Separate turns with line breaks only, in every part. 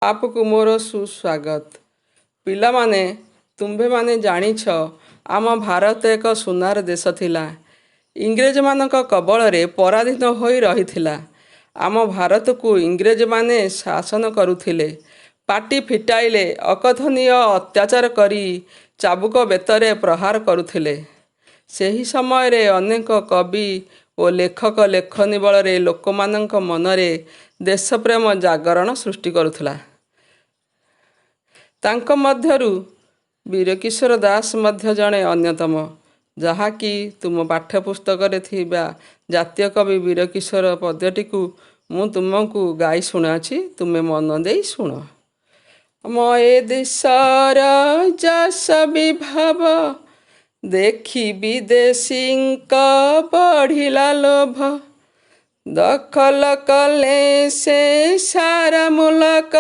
आपको मोर सुस्वागत। पिलामाने तुम्भेमाने जानिछ आम भारत एक सुनार देश थिला। इंग्रेज मानक कबल पराधीन होई रहिथिला। आम भारत को इंग्रेज माने शासन करुथिले। पाटी फिटाइले अकथनीय अत्याचार करी चाबुक बेतरे प्रहार करुथिले। ସେହି ସମୟରେ ଅନେକ କବି ଓ ଲେଖକ ଲେଖନୀ ବଳରେ ଲୋକମାନଙ୍କ ମନରେ ଦେଶପ୍ରେମ ଜାଗରଣ ସୃଷ୍ଟି କରୁଥିଲା। ତାଙ୍କ ମଧ୍ୟରୁ ବୀରକିଶୋର ଦାସ ମଧ୍ୟ ଜଣେ ଅନ୍ୟତମ, ଯାହାକି ତୁମ ପାଠ୍ୟପୁସ୍ତକରେ ଥିବା ଜାତୀୟ କବି ବୀରକିଶୋର ପଦ୍ୟଟିକୁ ମୁଁ ତୁମକୁ ଗାଇ ଶୁଣାଉଛି, ତୁମେ ମନ ଦେଇ ଶୁଣ। ଆମ ଏ ଦେଶର ଯଶ ବିଭବ ଦେଖି ବିଦେଶୀଙ୍କ ବଢ଼ିଲା ଲୋଭ। ଦଖଲ କଲେ ସେ ସାରା ମୁଲକ,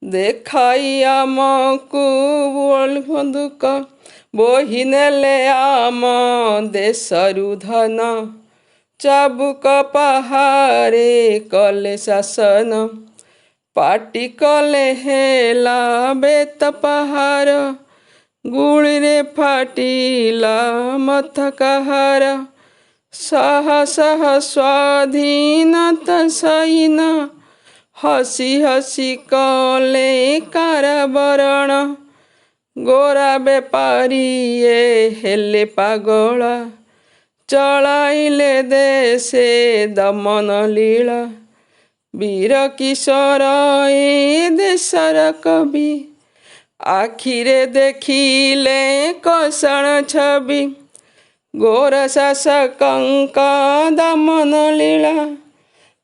ଦେଖାଇ ଆମକୁ ବନ୍ଧୁକ। ବୋହି ନେଲେ ଆମ ଦେଶରୁ ଧନ, ଚାବୁକ ପାହାରେ କଲେ ଶାସନ। ପାଟି କଲେ ହେଲା ବେତ ପାହାର, ଗୁଳିରେ ଫାଟିଲା ମଥା କାହାର। ଶହ ଶହ ସ୍ୱାଧୀନତା ସୈନ ହସି ହସି କଲେ କାରାବରଣ। ଗୋରା ବେପାରୀଏ ହେଲେ ପାଗଳ, ଚଳାଇଲେ ଦେଶେ ଦମନ ଲୀଳା। ବୀରକିଶୋର ଏ ଦେଶର କବି, ଆଖିରେ ଦେଖିଲେ କଷଣ ଛବି। ଗୋରା ଶାସକଙ୍କ ଦମନ ଲୀଳା,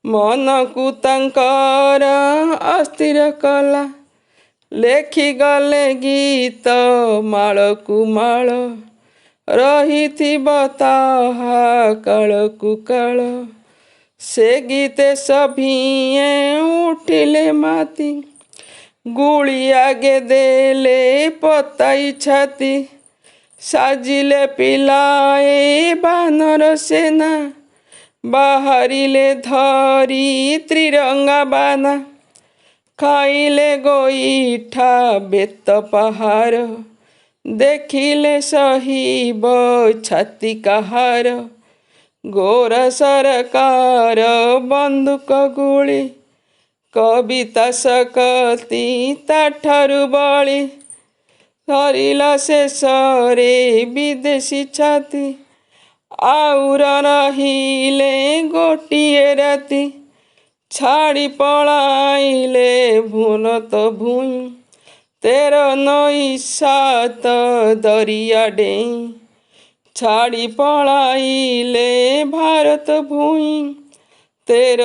ମନକୁ ତାଙ୍କର ଅସ୍ଥିର କଲା। ଲେଖିଗଲେ ଗୀତ ମାଳକୁ ମାଳ, ରହିଥିବ ତାହା କାଳକୁ କାଳ। ସେ ଗୀତେ ସଭିଏଁ ଉଠିଲେ ମାତି, ଗୁଳି ଆଗେ ଦେଲେ ପତାଇ ଛାତି। ସାଜିଲେ ପିଲାଏ ବାନର ସେନା, ବାହାରିଲେ ଧରି ତ୍ରିରଙ୍ଗା ବାନା। ଖାଇଲେ ଗୋଇଠା ବେତ ପାହାର, ଦେଖିଲେ ସହିବ ଛାତି କାହାର। ଗୋରା ସରକାର ବନ୍ଧୁକ ଗୁଳି, କବିତା ଶକତି ତାଠାରୁ ବଳି। ଧରିଲା ଶେଷରେ ବିଦେଶୀ ଛାତି, ଆଉ ରହିଲେ ଗୋଟିଏ ରାତି। ଛାଡ଼ି ପଳାଇଲେ ଭୁନତ ଭୂଇଁ, 13 ନଈ 7 ଦରିଆ ଡେଇଁ। ଛାଡ଼ି ପଳାଇଲେ ଭାରତ ଭୂଇଁ, 13